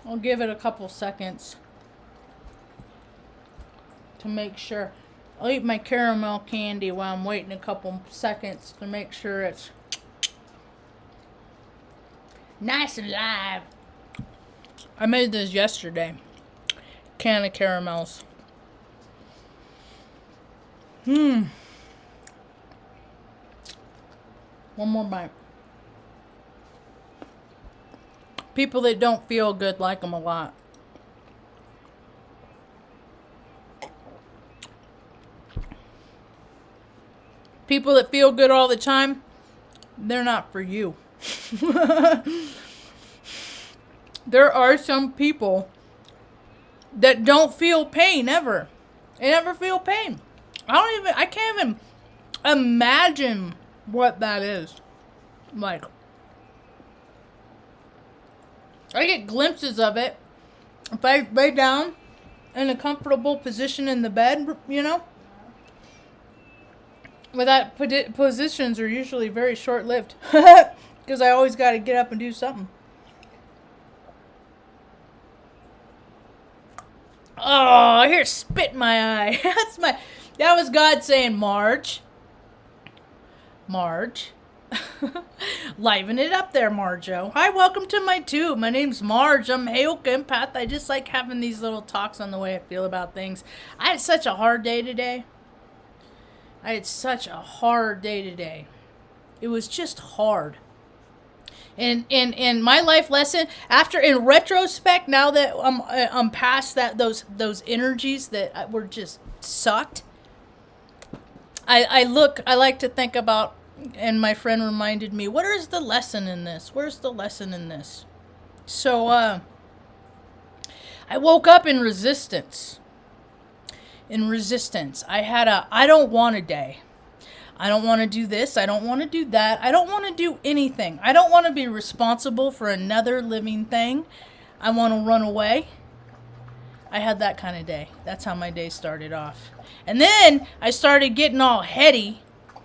I'll give it a couple seconds to make sure. I'll eat my caramel candy while I'm waiting a couple seconds to make sure it's nice and live. I made this yesterday. Can of caramels. One more bite. People that don't feel good like them a lot. People that feel good all the time, they're not for you. There are some people that don't feel pain ever. They never feel pain. I can't even imagine what that is. Like, I get glimpses of it if I lay down in a comfortable position in the bed, you know. But that positions are usually very short-lived because I always got to get up and do something. Oh, I hear spit in my eye. That was God saying, Marge. Marge. Liven it up there, Marjo. Hi, welcome to my tube. My name's Marge. I'm Hayoka Empath. I just like having these little talks on the way I feel about things. I had such a hard day today. It was just hard. And my life lesson, in retrospect, now that I'm past those energies that were just sucked, I like to think about, and my friend reminded me, what is the lesson in this? Where's the lesson in this? So, I woke up in resistance. I had I don't want a day. I don't want to do this. I don't want to do that. I don't want to do anything. I don't want to be responsible for another living thing. I want to run away. I had that kind of day. That's how my day started off. And then I started getting all heady.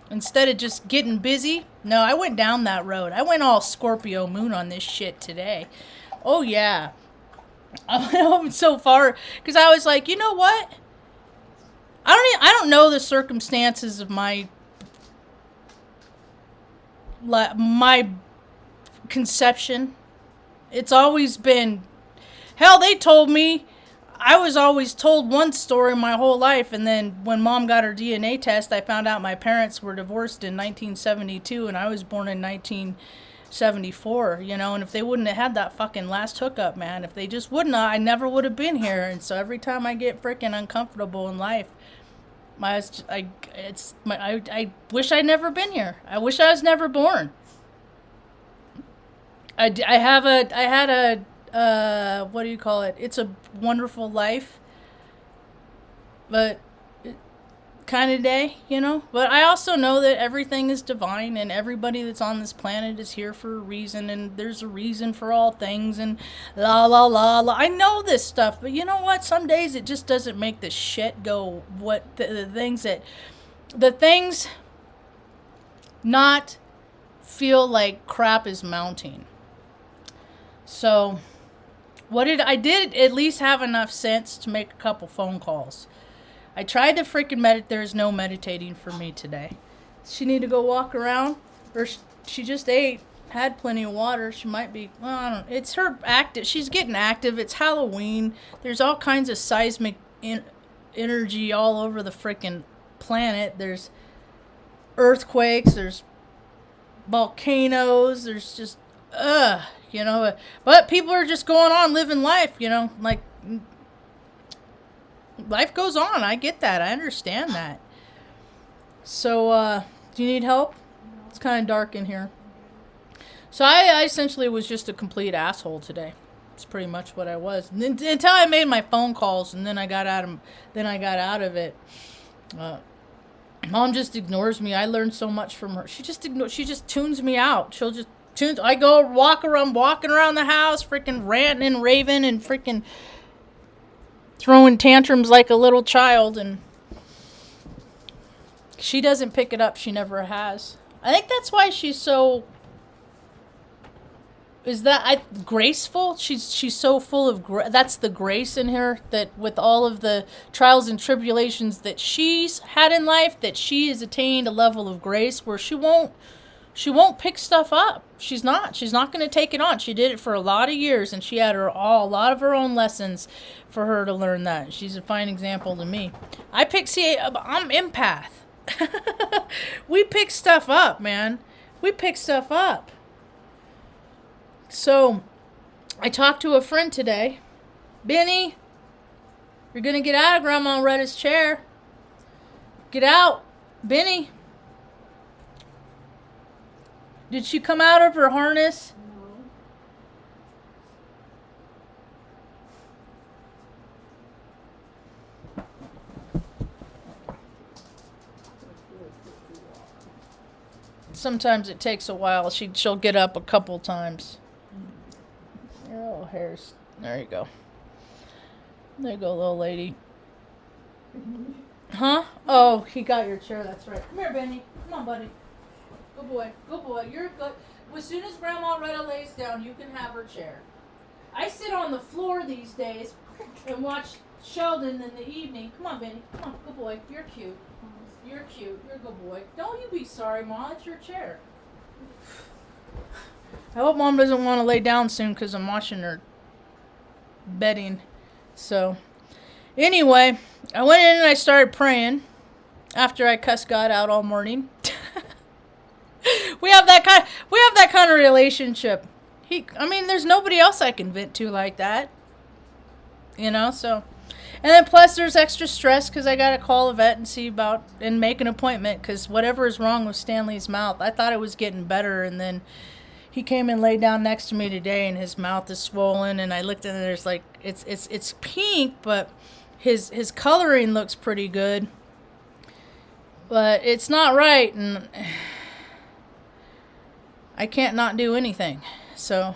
Instead of just getting busy. No, I went down that road. I went all Scorpio moon on this shit today. Oh, yeah. I went so far. Because I was like, you know what? I don't know the circumstances of my conception. It's always been, hell, they told me, I was always told one story my whole life, and then when Mom got her DNA test, I found out my parents were divorced in 1972, and I was born in 1974, you know, and if they wouldn't have had that fucking last hookup, man, if they just wouldn't have, I never would have been here. And so every time I get freaking uncomfortable in life, I wish I'd never been here. I wish I was never born. I had a what do you call it? It's a Wonderful Life, but kind of day, you know. But I also know that everything is divine, and everybody that's on this planet is here for a reason, and there's a reason for all things, and la la la la. I know this stuff, but you know what? Some days it just doesn't make the shit go. The things not feel like crap is mounting. So, I did at least have enough sense to make a couple phone calls. I tried to freaking meditate. There's no meditating for me today. She need to go walk around, or she just ate, had plenty of water. She might be, well, I don't know. It's her active. She's getting active. It's Halloween. There's all kinds of seismic energy all over the freaking planet. There's earthquakes. There's volcanoes. There's just, you know. But people are just going on living life, you know, like. Life goes on. I get that. I understand that. So, do you need help? It's kind of dark in here. So I essentially was just a complete asshole today. It's pretty much what I was. Until I made my phone calls, and then I got out of it. Mom just ignores me. I learned so much from her. She just tunes me out. She'll just tune. I go walking around the house, freaking ranting and raving and freaking throwing tantrums like a little child, and she doesn't pick it up. She never has. I think that's why she's so is that graceful? She's so full of that's the grace in her, that with all of the trials and tribulations that she's had in life, that she has attained a level of grace where she won't pick stuff up. She's not going to take it on. She did it for a lot of years, and she had a lot of her own lessons for her to learn that. She's a fine example to me. I'm empath. We pick stuff up, man. We pick stuff up. So, I talked to a friend today. Benny, you're going to get out of Grandma Retta's chair. Get out. Benny. Did she come out of her harness? Sometimes it takes a while. She'll get up a couple times. Oh, hairs. There you go. There you go, little lady. Huh? Oh, he got your chair. That's right. Come here, Benny. Come on, buddy. Good boy. Good boy. You're good. As soon as Grandma Retta lays down, you can have her chair. I sit on the floor these days and watch Sheldon in the evening. Come on, Benny. Come on. Good boy. You're cute. You're cute. You're a good boy. Don't you be sorry, Mom. It's your chair. I hope Mom doesn't want to lay down soon because I'm watching her bedding. So, anyway, I went in and I started praying after I cussed God out all morning. We have that kind of relationship. There's nobody else I can vent to like that. You know, so. And then plus there's extra stress because I got to call a vet and make an appointment because whatever is wrong with Stanley's mouth. I thought it was getting better, and then he came and laid down next to me today and his mouth is swollen, and I looked at it, there's like, it's pink, but his coloring looks pretty good. But it's not right, and I can't not do anything. So,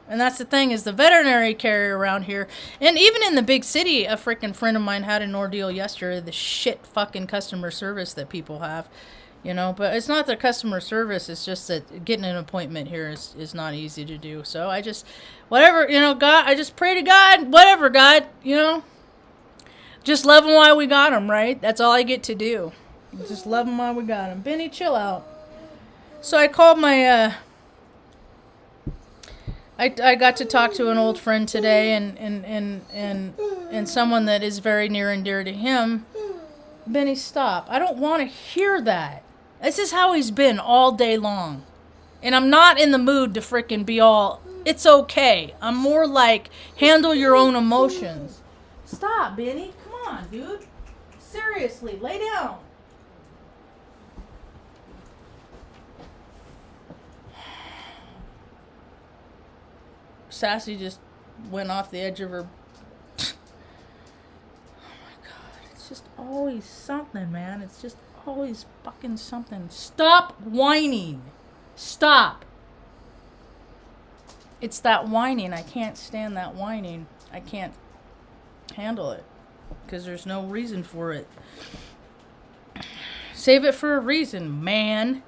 and that's the thing, is the veterinary care around here, and even in the big city, a freaking friend of mine had an ordeal yesterday, the shit fucking customer service that people have, you know, but it's not the customer service, it's just that getting an appointment here is not easy to do. So I just, whatever, you know, God, I just pray to God, whatever, God, you know, just love him while we got him, right? That's all I get to do. Just love him while we got him. Benny, chill out. So I called my, I got to talk to an old friend today, and someone that is very near and dear to him. Benny, stop. I don't want to hear that. This is how he's been all day long. And I'm not in the mood to freaking be all, it's okay. I'm more like, handle your own emotions. Stop, Benny. Come on, dude. Seriously, lay down. Sassy just went off the edge of her. Oh my God, it's just always something, man. It's just always fucking something. Stop whining. Stop. It's that whining. I can't stand that whining. I can't handle it because there's no reason for it. Save it for a reason, man.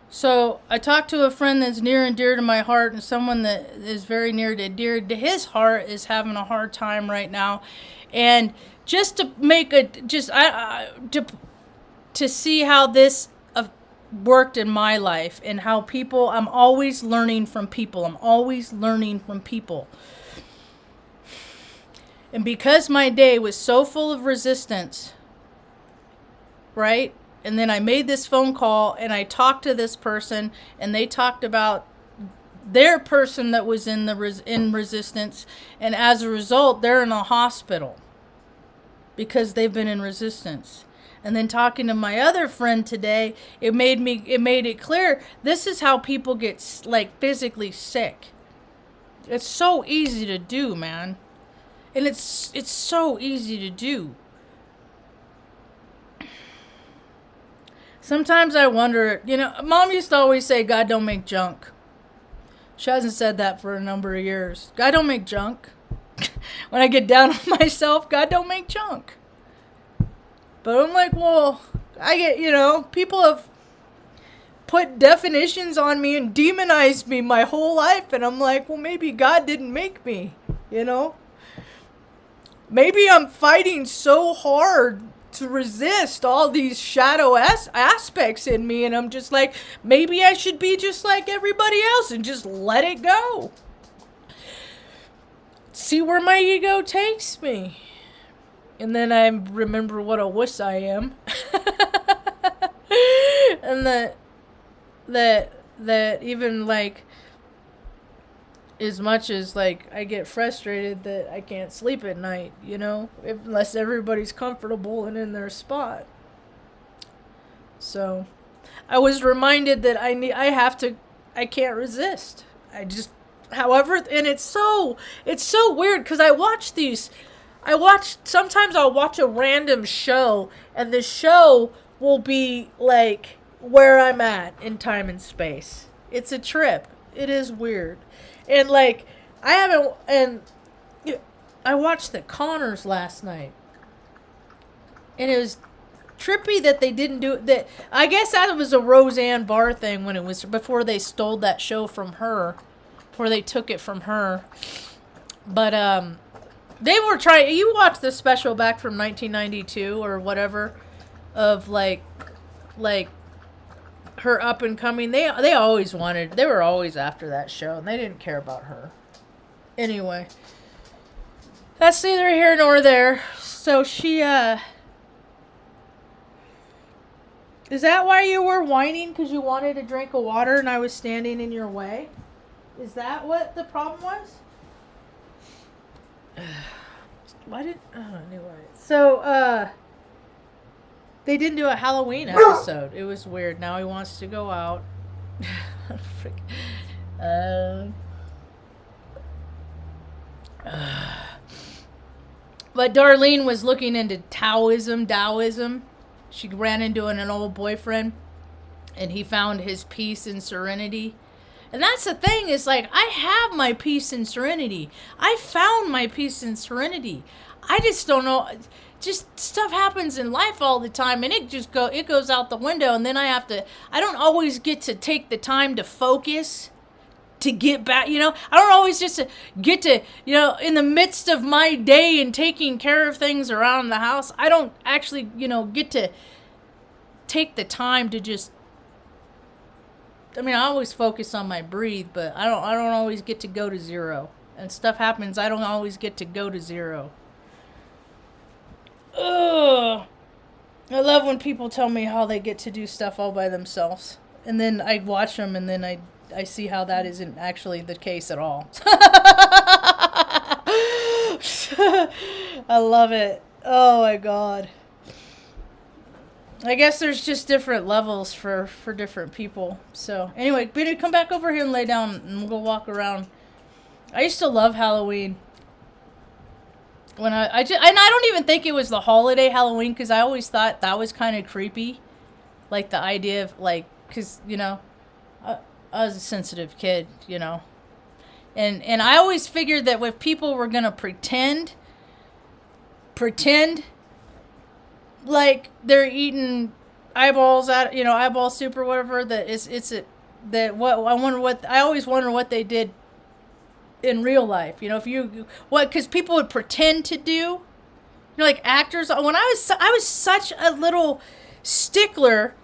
So I talked to a friend that's near and dear to my heart, and someone that is very near to dear to his heart is having a hard time right now. And just to make to see how this worked in my life, and how people, I'm always learning from people. I'm always learning from people. And because my day was so full of resistance, right? And then I made this phone call and I talked to this person, and they talked about their person that was in resistance, and as a result they're in a hospital because they've been in resistance. And then talking to my other friend today, it made it clear this is how people get like physically sick. It's so easy to do, man. And it's so easy to do. Sometimes I wonder, you know, Mom used to always say, God don't make junk. She hasn't said that for a number of years. God don't make junk. When I get down on myself, God don't make junk. But I'm like, well, I get, you know, people have put definitions on me and demonized me my whole life. And I'm like, well, maybe God didn't make me, you know? Maybe I'm fighting so hard to resist all these shadow aspects in me. And I'm just like, maybe I should be just like everybody else and just let it go. See where my ego takes me. And then I remember what a wuss I am. And that even like, as much as like I get frustrated that I can't sleep at night, you know, unless everybody's comfortable and in their spot. So I was reminded that I can't resist. However, and it's so weird because sometimes I'll watch a random show and the show will be like where I'm at in time and space. It's a trip. It is weird. And like, I watched The Connors last night. And it was trippy that they didn't do it. That, I guess that was a Roseanne Barr thing when it was, before they stole that show from her. Before they took it from her. But, they were trying, you watched the special back from 1992 or whatever of like her up and coming. They were always after that show and they didn't care about her. Anyway, that's neither here nor there. So she, is that why you were whining? Because you wanted a drink of water and I was standing in your way? Is that what the problem was? Anyway. So, they didn't do a Halloween episode. It was weird. Now he wants to go out. But Darlene was looking into Taoism. She ran into an old boyfriend, and he found his peace and serenity. And that's the thing, is like, I have my peace and serenity. I found my peace and serenity. I just don't know. Just stuff happens in life all the time, and it goes out the window, and then I don't always get to take the time to focus, to get back, you know. I don't always just get to, you know, in the midst of my day and taking care of things around the house, I don't actually, you know, get to take the time to just, I mean, I always focus on my breathe, but I don't always get to go to zero. And stuff happens, I don't always get to go to zero. Ugh. I love when people tell me how they get to do stuff all by themselves. And then I watch them and then I see how that isn't actually the case at all. I love it. Oh my God. I guess there's just different levels for different people. So anyway, Benny, come back over here and lay down and we'll go walk around. I used to love Halloween. When I don't even think it was the holiday Halloween, because I always thought that was kind of creepy. Like the idea of like, because, you know, I was a sensitive kid, you know. And I always figured that if people were going to pretend like they're eating eyeballs out, you know, eyeball soup or whatever, I always wonder what they did in real life, you know, because people would pretend to do, you know, like actors. When I was such a little stickler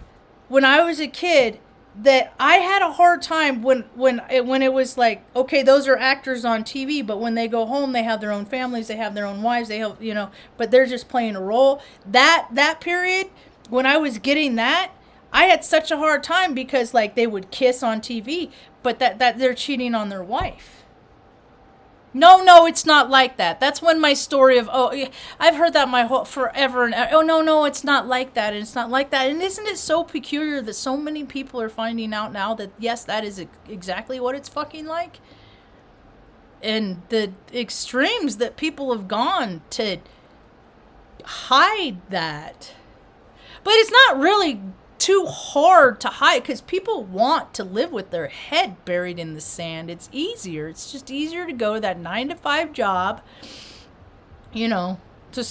when I was a kid that I had a hard time when it was like, okay, those are actors on TV, but when they go home, they have their own families, they have their own wives, they have, you know, but they're just playing a role. That period, when I was getting that, I had such a hard time because like they would kiss on TV, but that they're cheating on their wife. No, it's not like that. That's when my story of, I've heard that my whole forever. And no, it's not like that. And it's not like that. And isn't it so peculiar that so many people are finding out now that, yes, that is exactly what it's fucking like? And the extremes that people have gone to hide that. But it's not really too hard to hide because people want to live with their head buried in the sand. It's easier. It's just easier to go to that 9-to-5 job, you know, to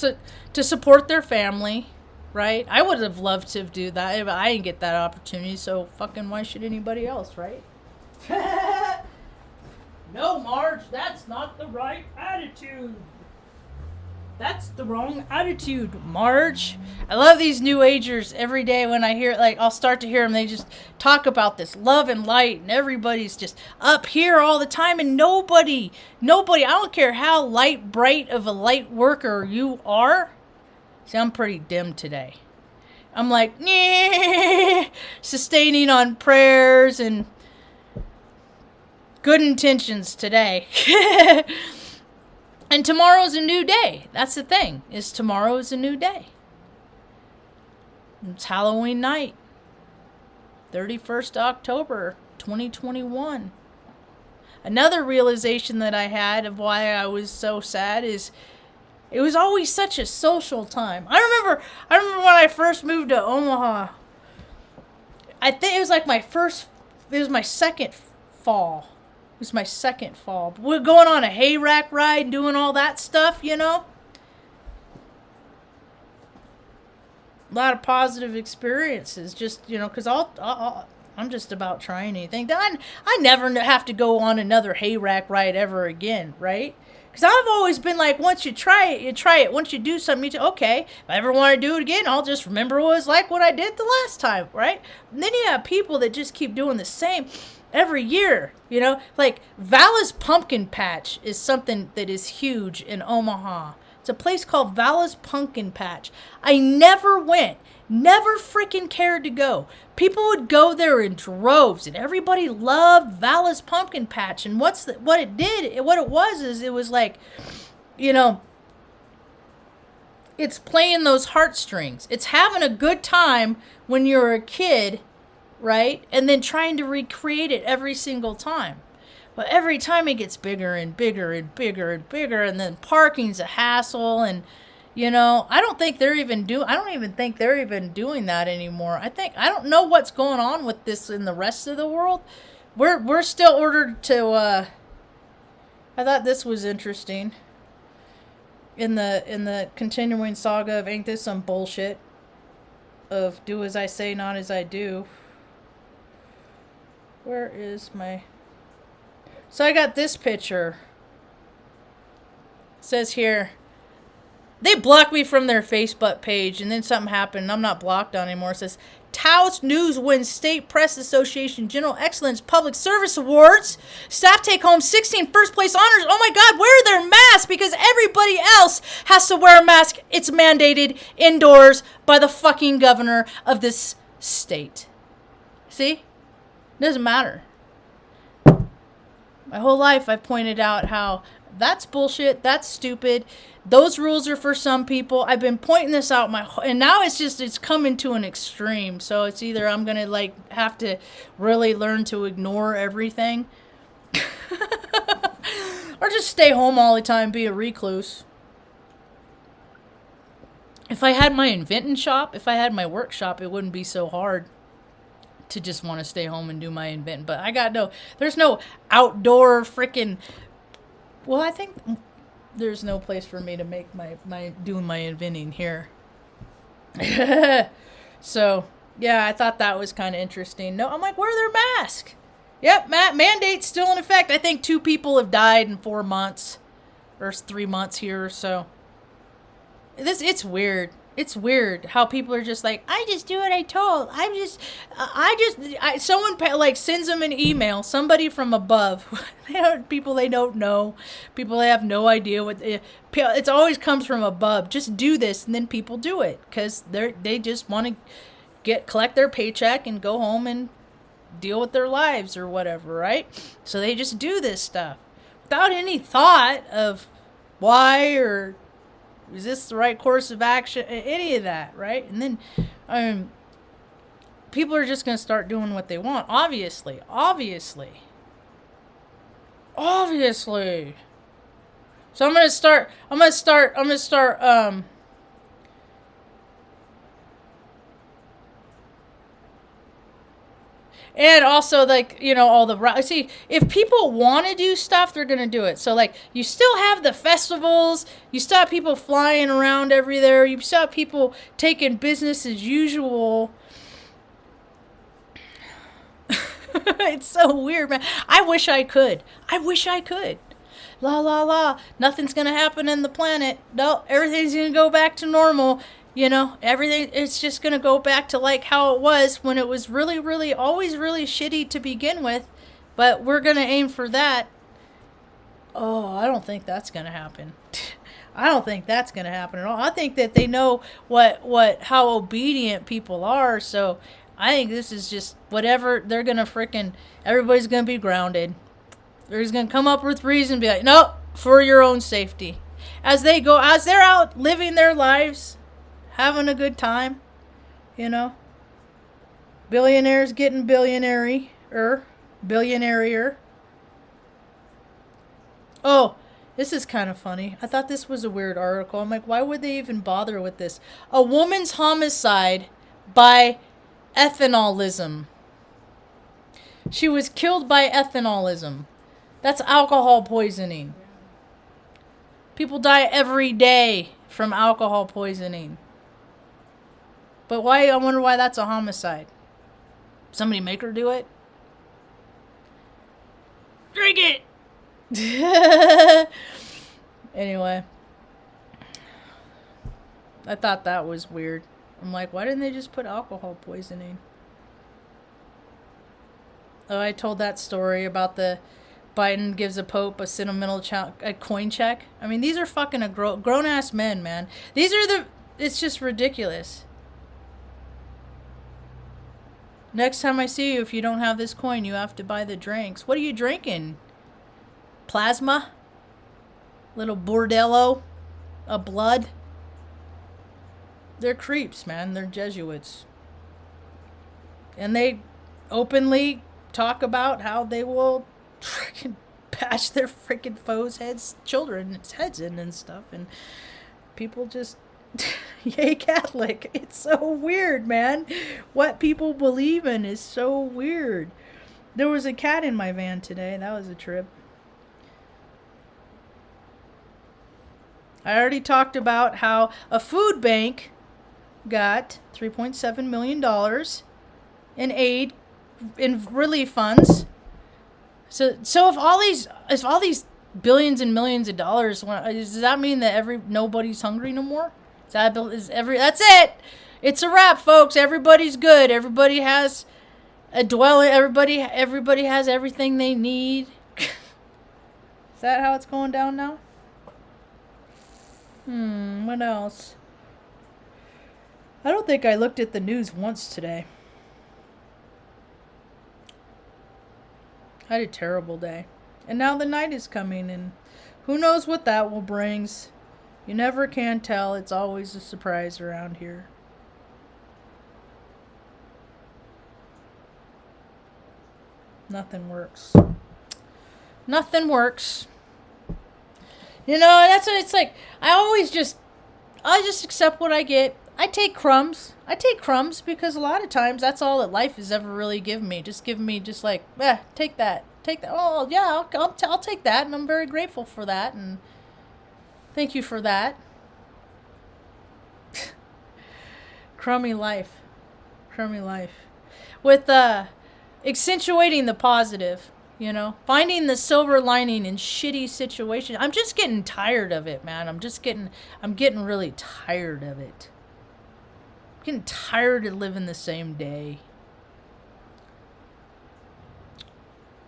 support their family, right? I would have loved to do that, but I didn't get that opportunity, so fucking why should anybody else, right? No, Marge, that's not the right attitude. That's the wrong attitude, Marge. I love these new agers. Every day when I hear, like, I'll start to hear them, they just talk about this love and light, and everybody's just up here all the time, and nobody, I don't care how bright of a light worker you are. See, I'm pretty dim today. I'm like, sustaining on prayers and good intentions today. And tomorrow's a new day. That's the thing, is tomorrow is a new day. It's Halloween night. 31st October, 2021. Another realization that I had of why I was so sad is it was always such a social time. I remember when I first moved to Omaha. I think it was like it was my second fall. It was my second fall. We're going on a hay rack ride and doing all that stuff, you know. A lot of positive experiences, just, you know, because I'm just about trying anything. I never have to go on another hay rack ride ever again, right? Because I've always been like, once you try it, you try it. Once you do something, okay, if I ever want to do it again, I'll just remember what it was like when I did the last time, right? And then you have people that just keep doing the same every year, you know? Like, Vala's Pumpkin Patch is something that is huge in Omaha. It's a place called Vala's Pumpkin Patch. I never went. Never freaking cared to go. People would go there in droves, and everybody loved Vala's Pumpkin Patch. And what it was like, you know, it's playing those heartstrings. It's having a good time when you're a kid, right? And then trying to recreate it every single time. But every time it gets bigger and bigger and bigger and bigger, and then parking's a hassle, and you know, I don't even think they're even doing that anymore. I don't know what's going on with this in the rest of the world. We're still ordered to I thought this was interesting. In the continuing saga of ain't this some bullshit of do as I say, not as I do. Where is my... So I got this picture. It says here, they blocked me from their Facebook page, and then something happened, and I'm not blocked on anymore. It says, Taos News wins State Press Association General Excellence Public Service Awards. Staff take home 16 first place honors. Oh my God, wear their masks because everybody else has to wear a mask. It's mandated indoors by the fucking governor of this state. See? Doesn't matter. My whole life I've pointed out how that's bullshit, that's stupid. Those rules are for some people. I've been pointing this out and now it's coming to an extreme. So it's either I'm going to have to really learn to ignore everything or just stay home all the time, be a recluse. If I had my inventing shop, if I had my workshop, it wouldn't be so hard to just want to stay home and do my inventing. But there's no outdoor freaking... Well, I think there's no place for me to make doing my inventing here. So, yeah, I thought that was kind of interesting. No, I'm like, wear their mask. Yep, mandate's still in effect. I think 2 people have died in 4 months. Or 3 months here or so. It's weird. It's weird how people are just like, I just do what I told. Someone sends them an email, somebody from above, people they don't know, people they have no idea it always comes from above. Just do this, and then people do it because they just want to collect their paycheck and go home and deal with their lives or whatever, right? So they just do this stuff without any thought of why or is this the right course of action? Any of that, right? And then people are just going to start doing what they want. Obviously. So I'm going to start And also, like, you know, all the... See, if people want to do stuff, they're going to do it. So, like, you still have the festivals. You still have people flying around everywhere. You still have people taking business as usual. It's so weird, man. I wish I could. La, la, la. Nothing's going to happen in the planet. No, everything's going to go back to normal. You know, everything, it's just going to go back to like how it was when it was really, really, always really shitty to begin with. But we're going to aim for that. Oh, I don't think that's going to happen. I don't think that's going to happen at all. I think that they know how obedient people are. So I think this is just whatever they're going to everybody's going to be grounded. They're just going to come up with reason and be like, no, for your own safety. As they're out living their lives, having a good time, you know. Billionaires getting billionaire-er. Oh, this is kind of funny. I thought this was a weird article. I'm like, why would they even bother with this? A woman's homicide by ethanolism. She was killed by ethanolism. That's alcohol poisoning. People die every day from alcohol poisoning. But why? I wonder why that's a homicide. Somebody make her do it? Drink it! Anyway. I thought that was weird. I'm like, why didn't they just put alcohol poisoning? Oh, I told that story about the Biden gives a pope a sentimental a coin check. I mean, these are fucking grown-ass men, man. It's just ridiculous. Next time I see you, if you don't have this coin, you have to buy the drinks. What are you drinking? Plasma? Little bordello of blood? They're creeps, man. They're Jesuits. And they openly talk about how they will freaking bash their freaking foes' children's heads in and stuff. And people just... Yay, Catholic. It's so weird, man. What people believe in is so weird. There was a cat in my van today. That was a trip. I already talked about how a food bank got $3.7 million in aid, in relief funds. So if all these billions and millions of dollars, does that mean that nobody's hungry no more? That's it. It's a wrap, folks. Everybody's good. Everybody has a dwelling. Everybody has everything they need. Is that how it's going down now? What else? I don't think I looked at the news once today. I had a terrible day. And now the night is coming, and who knows what that will bring. You never can tell. It's always a surprise around here. Nothing works. Nothing works. You know, that's what it's like. I just accept what I get. I take crumbs. Because a lot of times that's all that life has ever really given me. Just give me take that. Take that. Oh, yeah, I'll take that, and I'm very grateful for that, and thank you for that. Crummy life. With accentuating the positive, you know, finding the silver lining in shitty situations. I'm just getting tired of it, man. I'm getting really tired of it. I'm getting tired of living the same day.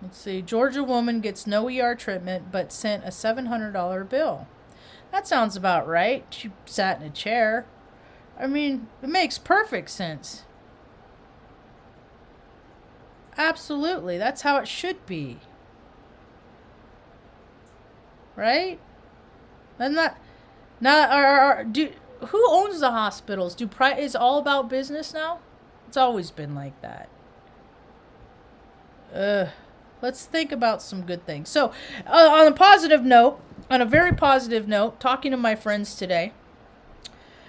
Let's see. Georgia woman gets no ER treatment but sent a $700 bill. That sounds about right. She sat in a chair. I mean, it makes perfect sense. Absolutely. That's how it should be. Right? And who owns the hospitals? Is all about business now? It's always been like that. Let's think about some good things. So, on a very positive note, talking to my friends today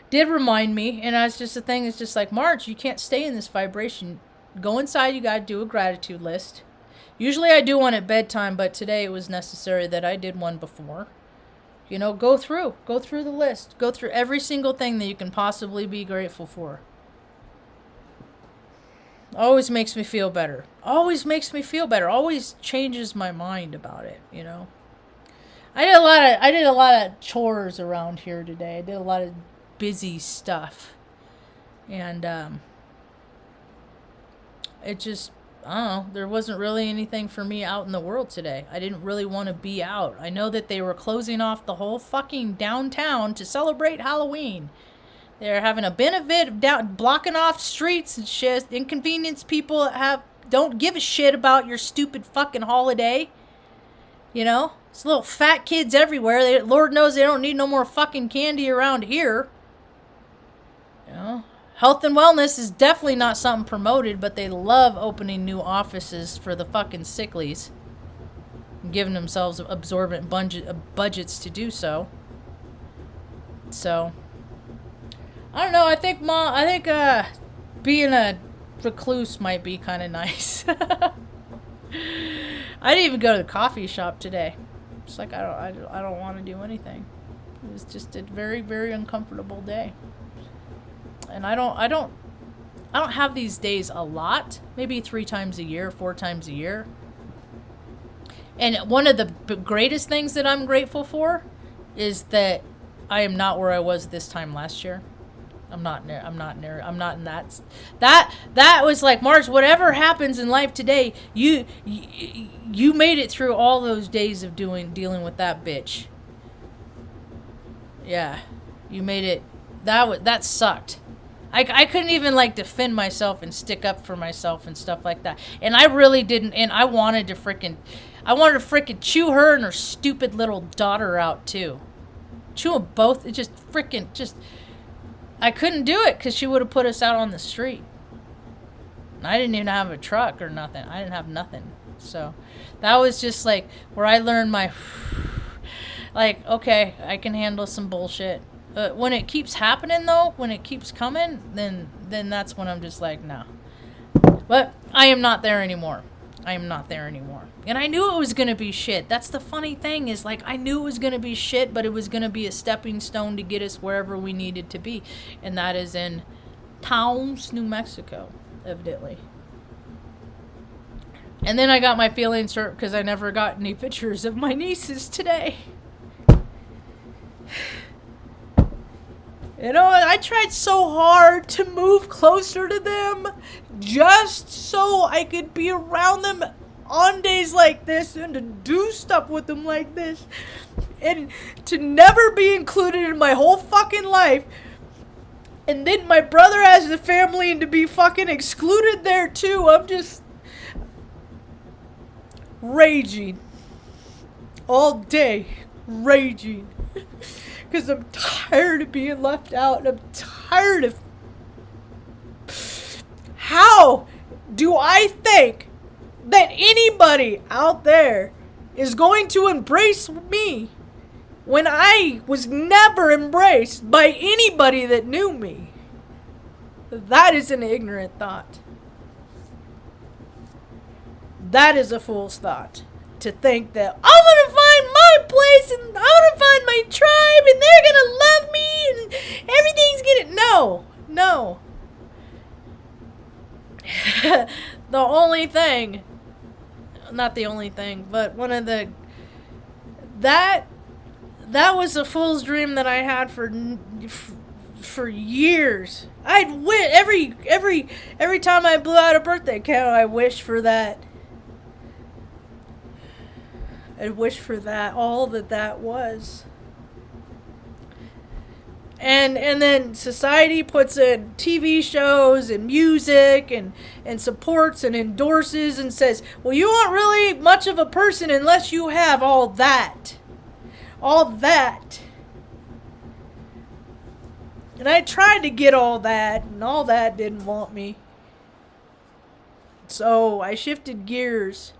did remind me, and that's just the thing, it's just like, Marge, you can't stay in this vibration go inside, you gotta do a gratitude list. Usually I do one at bedtime, but today it was necessary that I did one before. You know, go through the list. Go through every single thing that you can possibly be grateful for. Always makes me feel better. Always makes me feel better. Always changes my mind about it, you know. I did a lot of chores around here today. I did a lot of busy stuff. And it just, I don't know, there wasn't really anything for me out in the world today. I didn't really want to be out. I know that they were closing off the whole fucking downtown to celebrate Halloween. They're having a benefit down, blocking off streets and shit. Inconvenience people don't give a shit about your stupid fucking holiday. You know? It's little fat kids everywhere. Lord knows they don't need no more fucking candy around here. You know? Health and wellness is definitely not something promoted, but they love opening new offices for the fucking sicklies. And giving themselves absorbent budgets to do so. So, I don't know. I think being a recluse might be kind of nice. I didn't even go to the coffee shop today. It's like I don't want to do anything. It was just a very, very uncomfortable day. And I don't have these days a lot. Maybe 3 times a year, 4 times a year. And one of the greatest things that I'm grateful for is that I am not where I was this time last year. I'm not in that. That was like, Marge, whatever happens in life today, you made it through all those days of dealing with that bitch. Yeah. You made it. That sucked. I couldn't even like defend myself and stick up for myself and stuff like that. And I really didn't, and I wanted to frickin' chew her and her stupid little daughter out too. Chew them both. It just I couldn't do it because she would have put us out on the street. And I didn't even have a truck or nothing. I didn't have nothing. So that was just like where I learned my, like, okay, I can handle some bullshit. When it keeps happening though, when it keeps coming, then that's when I'm just like, no. But I am not there anymore. And I knew it was going to be shit. That's the funny thing is, like, I knew it was going to be shit, but it was going to be a stepping stone to get us wherever we needed to be. And that is in Taos, New Mexico, evidently. And then I got my feelings hurt because I never got any pictures of my nieces today. You know, I tried so hard to move closer to them just so I could be around them on days like this and to do stuff with them like this and to never be included in my whole fucking life. And then my brother has a family and to be fucking excluded there too. I'm just raging all day, raging. Because I'm tired of being left out. And I'm tired of... How do I think that anybody out there is going to embrace me when I was never embraced by anybody that knew me? That is an ignorant thought. That is a fool's thought. To think that I'm gonna find my place and I'm gonna find my tribe and they're gonna love me and everything's gonna... No. The only thing, not the only thing, but one of the... That was a fool's dream that I had for years. I'd win every time I blew out a birthday candle, I wished for that. I wish for that, all that was. And then society puts in TV shows and music and supports and endorses and says, well, you aren't really much of a person unless you have all that. All that. And I tried to get all that, and all that didn't want me. So I shifted gears,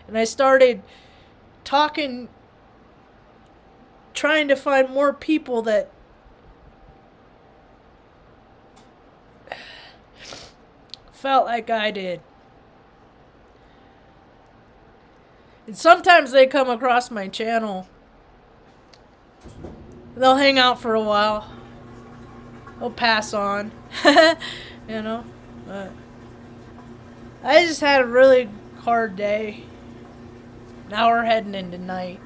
and I started trying to find more people that felt like I did. And sometimes they come across my channel. They'll hang out for a while. They'll pass on. You know? But I just had a really hard day. Now we're heading into night.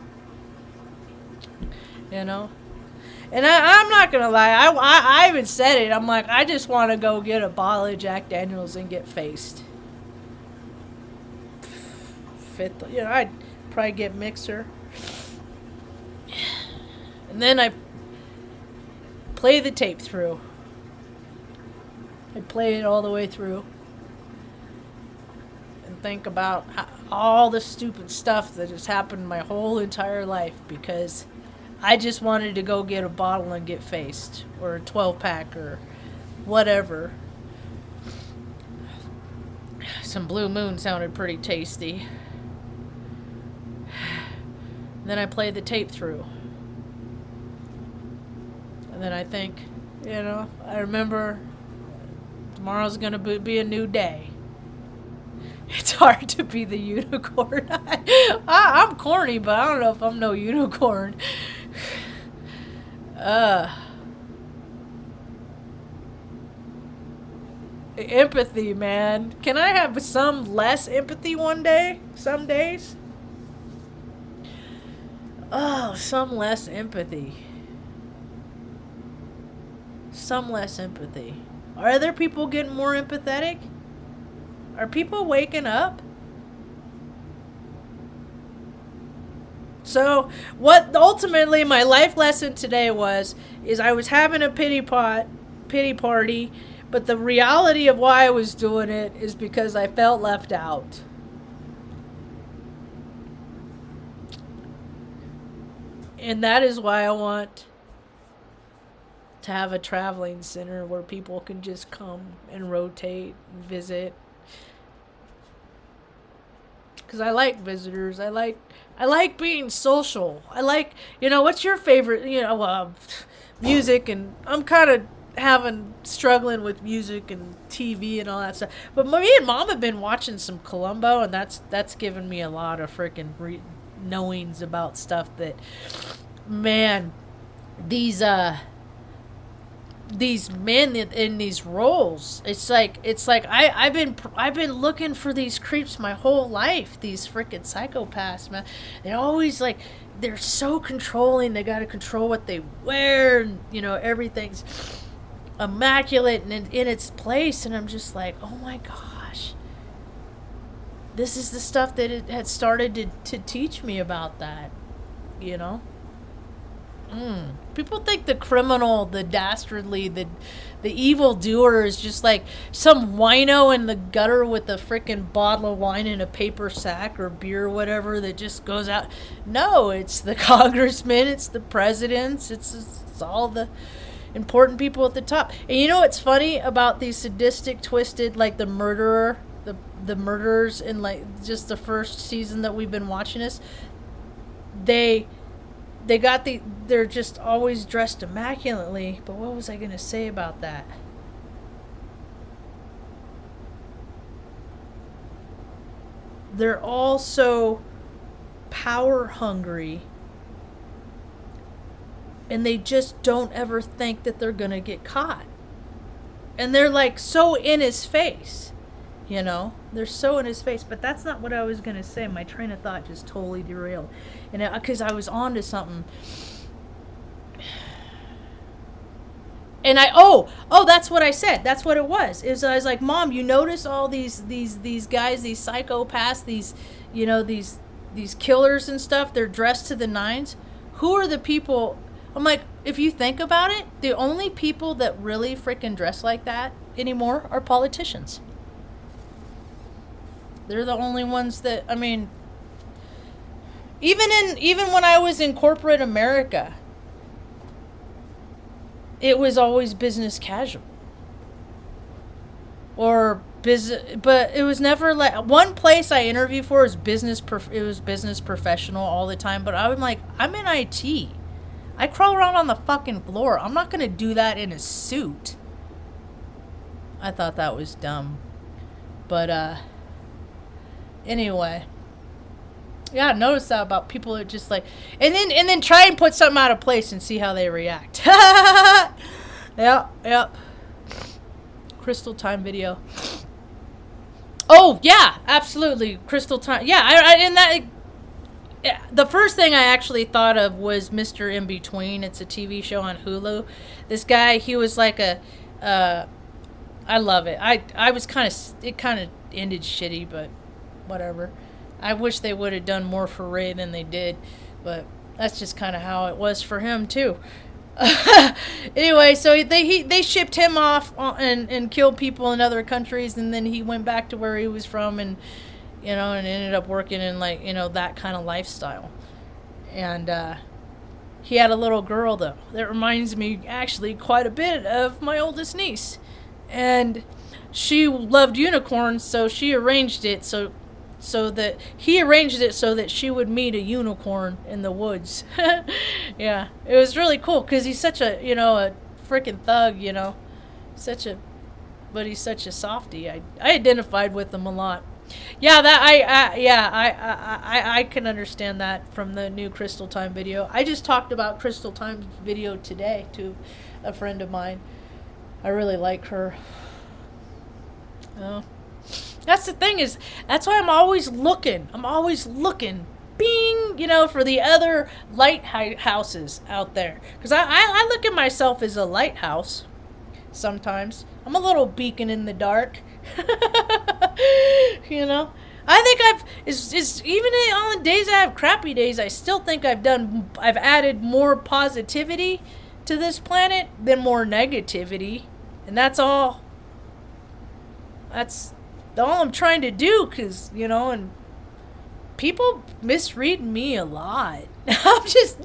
You know? And I'm not going to lie. I even said it. I'm like, I just want to go get a bottle of Jack Daniels and get faced. I'd probably get mixer. And then I play the tape through. I play it all the way through. And think about all the stupid stuff that has happened my whole entire life because I just wanted to go get a bottle and get faced. Or a 12-pack or whatever. Some Blue Moon sounded pretty tasty. Then I play the tape through. And then I think, I remember tomorrow's going to be a new day. It's hard to be the unicorn. I'm corny, but I don't know if I'm no unicorn. Empathy, man. Can I have some less empathy one day? Some days? Oh, some less empathy. Some less empathy. Are other people getting more empathetic? Are people waking up? So, what ultimately my life lesson today is I was having a pity party, but the reality of why I was doing it is because I felt left out. And that is why I want to have a traveling center where people can just come and rotate and visit. Because I like visitors. I like being social. I like, what's your favorite, music, and I'm kind of struggling with music and TV and all that stuff. But me and Mom have been watching some Columbo, and that's given me a lot of freaking knowings about stuff that, man, these men in these roles, it's like I've been looking for these creeps my whole life, these freaking psychopaths, man. They're always like, they're so controlling. They got to control what they wear, and everything's immaculate and in its place, and I'm just like, oh my gosh, this is the stuff that it had started to teach me about that. People think the criminal, the dastardly, the evil doer is just like some wino in the gutter with a freaking bottle of wine in a paper sack or beer or whatever that just goes out. No, it's the congressmen, it's the presidents, it's all the important people at the top. And you know what's funny about these sadistic, twisted, like the murderers in like just the first season that we've been watching this, they're just always dressed immaculately. But what was I going to say about that? They're all so power hungry, and they just don't ever think that they're going to get caught. And they're like so in his face, they're so in his face. But that's not what I was going to say. My train of thought just totally derailed. And because I was on to something. And that's what I said. That's what it was. I was like, Mom, you notice all these guys, these psychopaths, these killers and stuff, they're dressed to the nines. Who are the people? I'm like, if you think about it, the only people that really freaking dress like that anymore are politicians. They're the only ones that, even when I was in corporate America, it was always business casual. Or but it was never like, one place I interviewed for was business professional all the time. But I'm like, I'm in IT. I crawl around on the fucking floor. I'm not going to do that in a suit. I thought that was dumb. But anyway, yeah, I noticed that about people that just like, and then try and put something out of place and see how they react. Yep. Crystal time video. Oh yeah, absolutely, crystal time. Yeah, and that. The first thing I actually thought of was Mr. In Between. It's a TV show on Hulu. This guy, he was like I love it. I was it kind of ended shitty, but whatever. I wish they would have done more for Ray than they did, but that's just kind of how it was for him too. Anyway, so they shipped him off and killed people in other countries, and then he went back to where he was from, and and ended up working in like that kind of lifestyle. And he had a little girl though that reminds me actually quite a bit of my oldest niece, and she loved unicorns, so she arranged it so that he arranged it so that she would meet a unicorn in the woods. Yeah, it was really cool because he's such a a freaking thug, but he's such a softie. I identified with him a lot. Yeah, I can understand that from the new Crystal Time video. I just talked about Crystal Time video today to a friend of mine. I really like her. Oh. That's the thing that's why I'm always looking. Bing, for the other lighthouses out there. Because I look at myself as a lighthouse sometimes. I'm a little beacon in the dark. I think even on the days I have crappy days, I still think I've added more positivity to this planet than more negativity. And that's all I'm trying to do, because, and people misread me a lot. I'm just,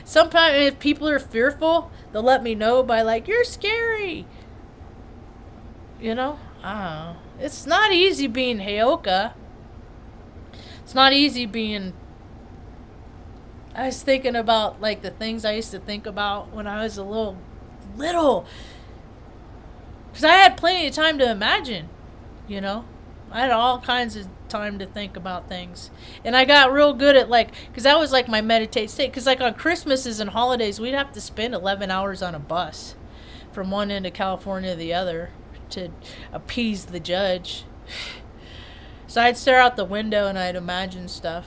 sometimes if people are fearful, they'll let me know by like, you're scary. I don't know. It's not easy being Heyoka. It's not easy being... I was thinking about like the things I used to think about when I was a little. Because I had plenty of time to imagine, I had all kinds of time to think about things. And I got real good at because that was like my meditate state. Because like on Christmases and holidays, we'd have to spend 11 hours on a bus from one end of California to the other to appease the judge. So I'd stare out the window and I'd imagine stuff.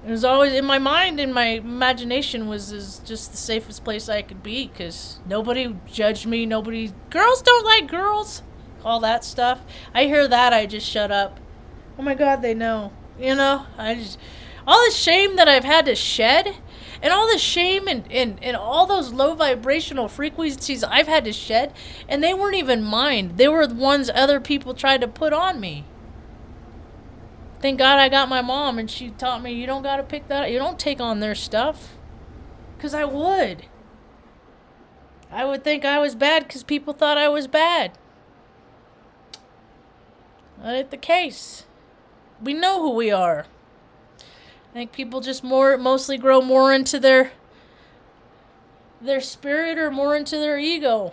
It was always in my mind, and my imagination was just the safest place I could be, because nobody judged me. Girls don't like girls. All that stuff. I hear that, I just shut up. Oh my God, they know. All the shame that I've had to shed, and all the shame and all those low vibrational frequencies I've had to shed, and they weren't even mine. They were the ones other people tried to put on me. Thank God I got my mom, and she taught me, you don't got to pick that up. You don't take on their stuff. Because I would. I would think I was bad because people thought I was bad. Not it the case. We know who we are. I think people just mostly grow more into their spirit or more into their ego.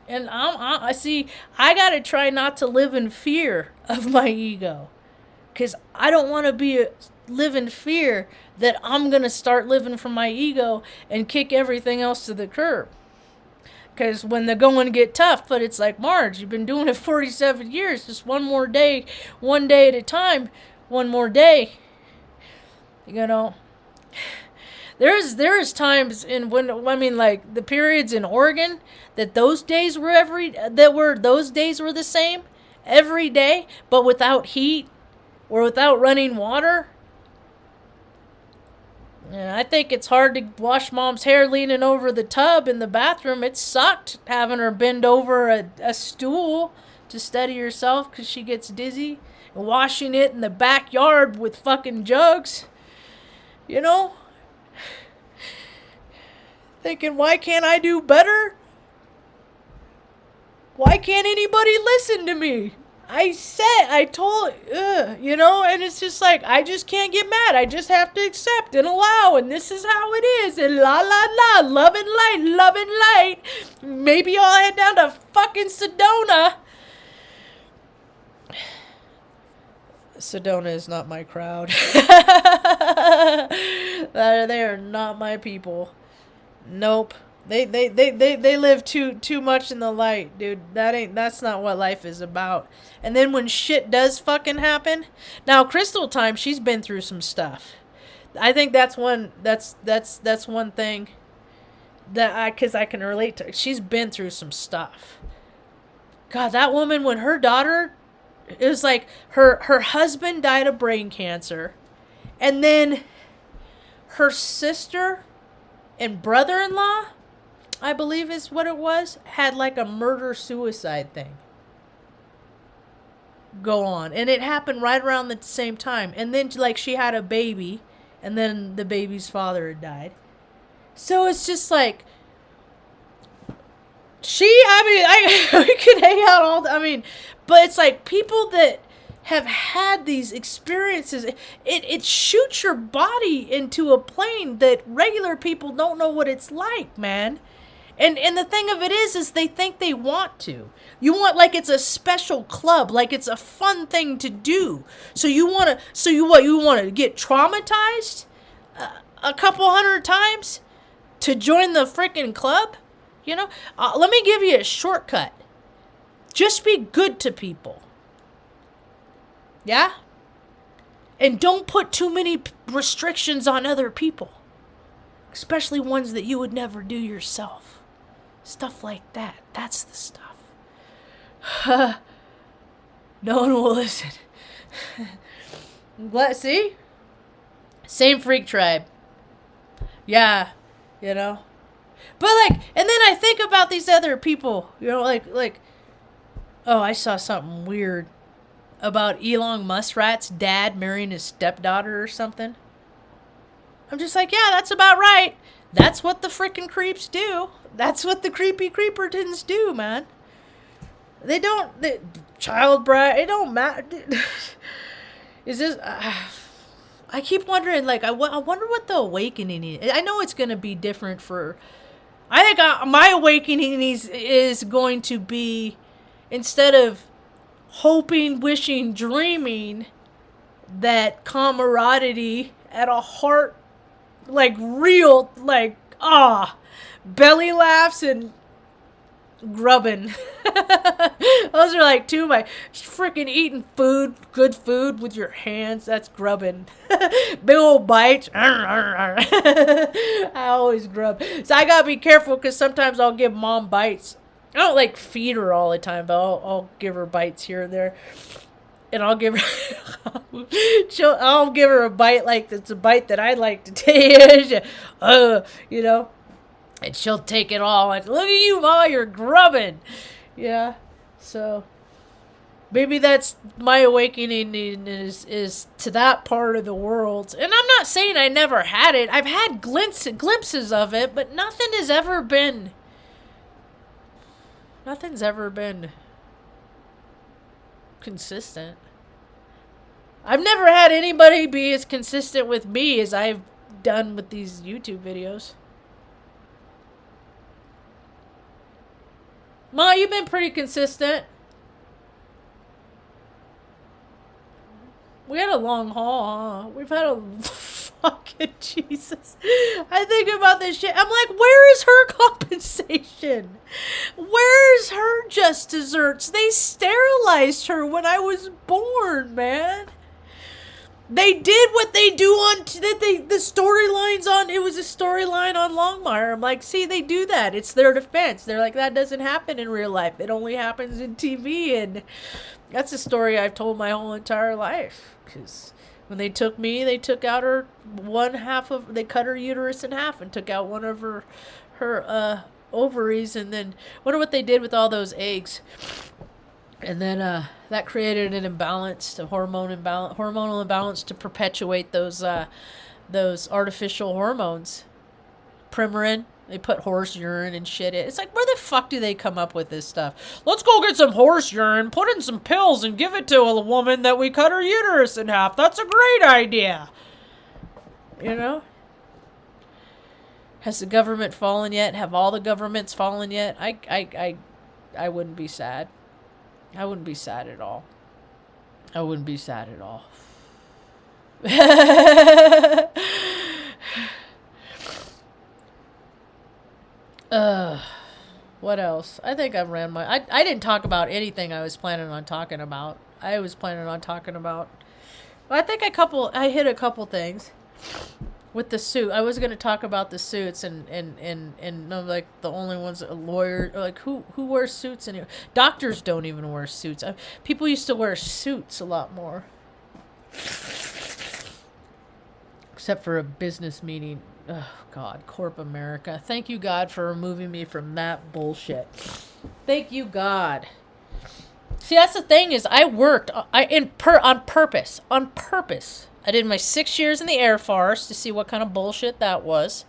And I see, I got to try not to live in fear of my ego. Because I don't want to live in fear that I'm going to start living from my ego and kick everything else to the curb. Because when the going get tough, but it's like, Marge, you've been doing it 47 years. Just one more day, one day at a time, one more day. There's times like the periods in Oregon that those days were the same every day, but without heat. Or without running water. And I think it's hard to wash Mom's hair leaning over the tub in the bathroom. It sucked having her bend over a stool to steady herself because she gets dizzy. And washing it in the backyard with fucking jugs. Thinking, why can't I do better? Why can't anybody listen to me? and it's just like, I just can't get mad. I just have to accept and allow, and this is how it is, and la la la, love and light. Maybe I'll head down to fucking Sedona. Sedona is not my crowd. They are not my people. Nope. They live too much in the light, dude. That's not what life is about. And then when shit does fucking happen, now Crystal Time, she's been through some stuff. I think that's one thing that cuz I can relate to her. She's been through some stuff. God, that woman, when her daughter, it was like her husband died of brain cancer, and then her sister and brother-in-law, I believe is what it was, had like a murder-suicide thing go on. And it happened right around the same time. And then like she had a baby, and then the baby's father had died. So it's just like, we could hang out but it's like people that have had these experiences, it shoots your body into a plane that regular people don't know what it's like, man. And the thing of it is they think they want to. You want, like, it's a special club, like it's a fun thing to do. So you want to get traumatized a couple hundred times to join the freaking club? You know, let me give you a shortcut. Just be good to people. Yeah? And don't put too many restrictions on other people. Especially ones that you would never do yourself. Stuff like that. That's the stuff. No one will listen. See? Same freak tribe. Yeah. You know? But like, and then I think about these other people, you know, like, oh, I saw something weird about Elon Muskrat's dad marrying his stepdaughter or something. I'm just like, yeah, that's about right. That's what the freaking creeps do. That's what the creepy creepertons do, man. Child bride, it don't matter. Is this, I keep wondering, like, I wonder what the awakening is. I know it's going to be different I think my awakening is going to be, instead of hoping, wishing, dreaming, that camaraderie at a heart, like real, like, belly laughs and grubbing. Those are like two of my freaking eating good food with your hands. That's grubbing. Big old bites. I always grub. So I gotta be careful because sometimes I'll give mom bites. I don't like feed her all the time, but I'll give her bites here and there. And I'll give her, I'll give her a bite like it's a bite that I'd like to take. You know. And she'll take it all. Like, look at you, Ma, you're grubbing. Yeah. So, maybe that's my awakening is to that part of the world. And I'm not saying I never had it. I've had glimpses of it, but nothing's ever been consistent. I've never had anybody be as consistent with me as I've done with these YouTube videos. Ma, you've been pretty consistent. We had a long haul, huh? We've had a fucking Jesus. I think about this shit. I'm like, where is her compensation? Where is her just desserts? They sterilized her when I was born, man. They did what they do on the storylines on. It was a storyline on Longmire. I'm like, see, they do that. It's their defense. They're like, that doesn't happen in real life. It only happens in TV, and that's a story I've told my whole entire life. Because when they took me, they took out her they cut her uterus in half and took out one of her ovaries, and then wonder what they did with all those eggs. And then that created an imbalance, hormonal imbalance to perpetuate those artificial hormones. Premarin, they put horse urine and shit in. It's like, where the fuck do they come up with this stuff? Let's go get some horse urine, put in some pills, and give it to a woman that we cut her uterus in half. That's a great idea. You know? Has the government fallen yet? Have all the governments fallen yet? I wouldn't be sad. I wouldn't be sad at all. I wouldn't be sad at all. What else? I think I've ran my... I didn't talk about anything I was planning on talking about. I was planning on talking about... Well, I think I hit a couple things. With the suit. I was going to talk about the suits and I'm like the only ones, a lawyer, like who wears suits anymore? Doctors don't even wear suits. People used to wear suits a lot more. Except for a business meeting. Oh, God. Corp America. Thank you, God, for removing me from that bullshit. Thank you, God. See, that's the thing is I worked on purpose. On purpose. I did my 6 years in the Air Force to see what kind of bullshit that was.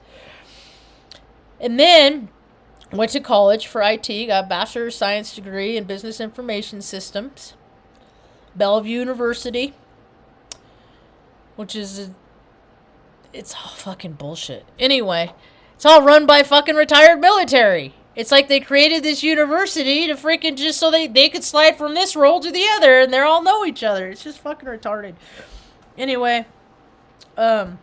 And then went to college for IT. Got a Bachelor of Science degree in Business Information Systems. Bellevue University. Which is... It's all fucking bullshit. Anyway, it's all run by fucking retired military. It's like they created this university to freaking just so they could slide from this role to the other and they all know each other. It's just fucking retarded. Anyway, and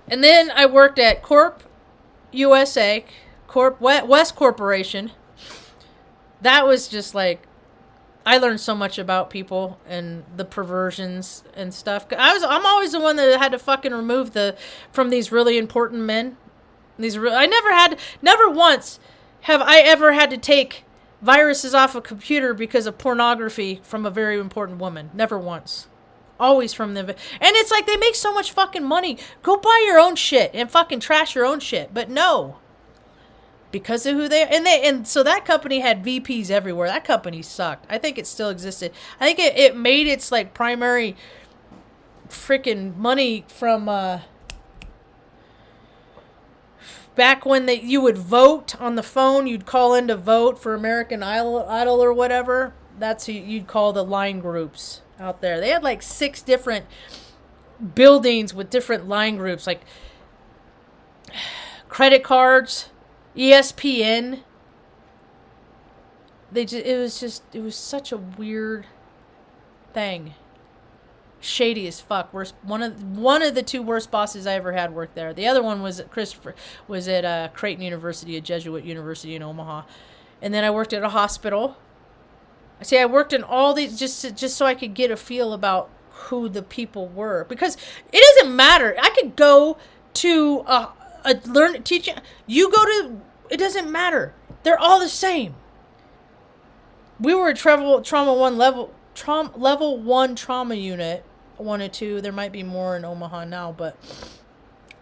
then I worked at Corp USA, Corp West Corporation. That was just like, I learned so much about people and the perversions and stuff. I'm always the one that had to fucking remove from these really important men. Never once have I ever had to take viruses off a computer because of pornography from a very important woman. Never once. Always from them. And it's like they make so much fucking money. Go buy your own shit and fucking trash your own shit. But no. Because of who they are. And so that company had VPs everywhere. That company sucked. I think it still existed. I think it made its like primary freaking money from back when you would vote on the phone. You'd call in to vote for American Idol or whatever. That's who you'd call the line groups out there. They had like 6 different buildings with different line groups, like credit cards, ESPN. It was such a weird thing. Shady as fuck. One of the 2 worst bosses I ever had work there. The other one was Christopher, was at Creighton University, a Jesuit university in Omaha. And then I worked at a hospital. I worked in all these just so I could get a feel about who the people were, because it doesn't matter. I could go to a teaching. You go to, it doesn't matter. They're all the same. We were a trauma 1 level 1 trauma unit, 1 or 2. There might be more in Omaha now, but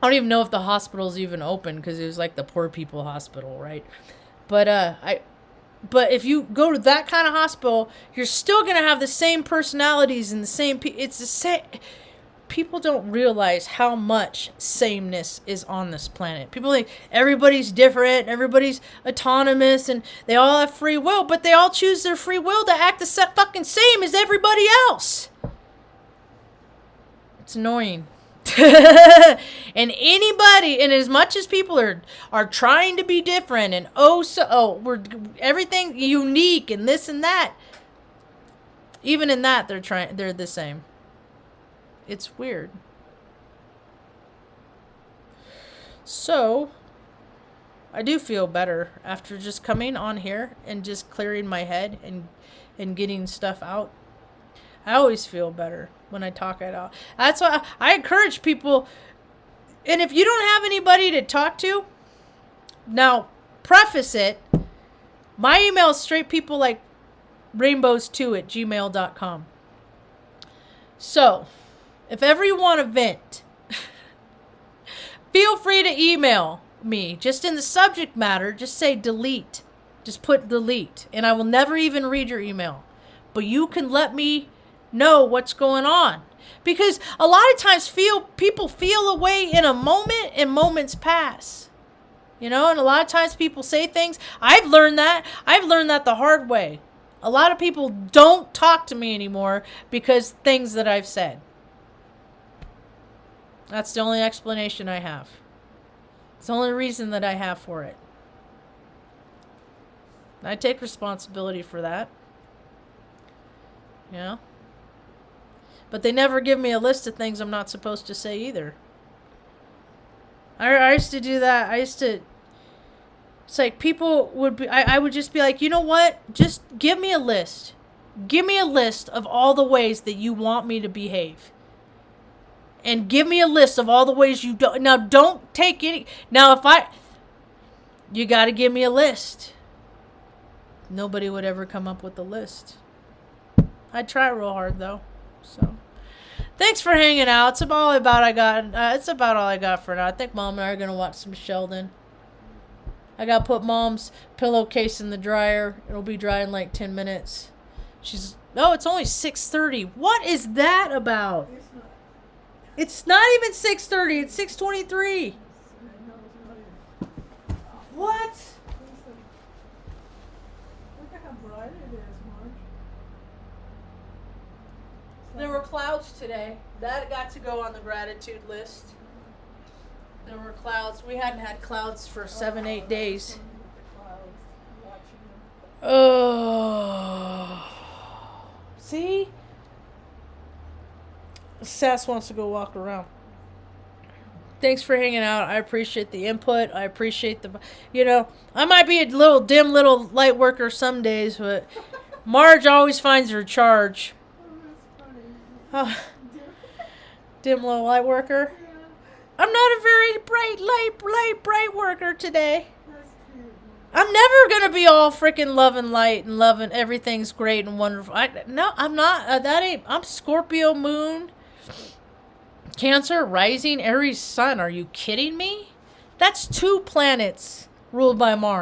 I don't even know if the hospital's even open because it was like the poor people hospital, right? But if you go to that kind of hospital, you're still gonna have the same personalities and the same. It's the same. People don't realize how much sameness is on this planet. People think everybody's different, everybody's autonomous, and they all have free will, but they all choose their free will to act the fucking same as everybody else. It's annoying. And as much as people are trying to be different and we're everything unique and this and that, even in that they're the same. It's weird. So I do feel better after just coming on here and just clearing my head and getting stuff out. I always feel better when I talk it out. That's why I encourage people. And if you don't have anybody to talk to, now preface it. My email is straightpeoplelike rainbows2@gmail.com. So, if ever you want to vent, feel free to email me. Just in the subject matter, just say delete. Just put delete. And I will never even read your email. But you can let me know what's going on. Because a lot of times people feel a way in a moment and moments pass. And a lot of times people say things. I've learned that the hard way. A lot of people don't talk to me anymore because things that I've said. That's the only explanation I have. It's the only reason that I have for it. I take responsibility for that. You know? But they never give me a list of things I'm not supposed to say either. I used to do that. It's like people would be, I would just be like, you know what? Just give me a list. Give me a list of all the ways that you want me to behave. And give me a list of all the ways you don't. Now, don't take any. Now, you got to give me a list. Nobody would ever come up with a list. I'd try real hard, though. So, thanks for hanging out. It's about all I got for now. I think Mom and I are going to watch some Sheldon. I got to put Mom's pillowcase in the dryer. It'll be dry in like 10 minutes. It's only 6:30. What is that about? It's not even 6:30. It's 6:23. What? Look at how bright it is, Marge. There were clouds today. That got to go on the gratitude list. There were clouds. We hadn't had clouds for 7-8 days. Oh. See? Sass wants to go walk around. Thanks for hanging out. I appreciate the input. I appreciate I might be a dim little light worker some days, but Marge always finds her charge. Oh, dim little light worker. I'm not a very bright worker today. I'm never going to be all freaking love and light and loving everything's great and wonderful. No, I'm not. I'm Scorpio moon, Cancer rising, Aries sun. Are you kidding me? That's 2 planets ruled by Mars.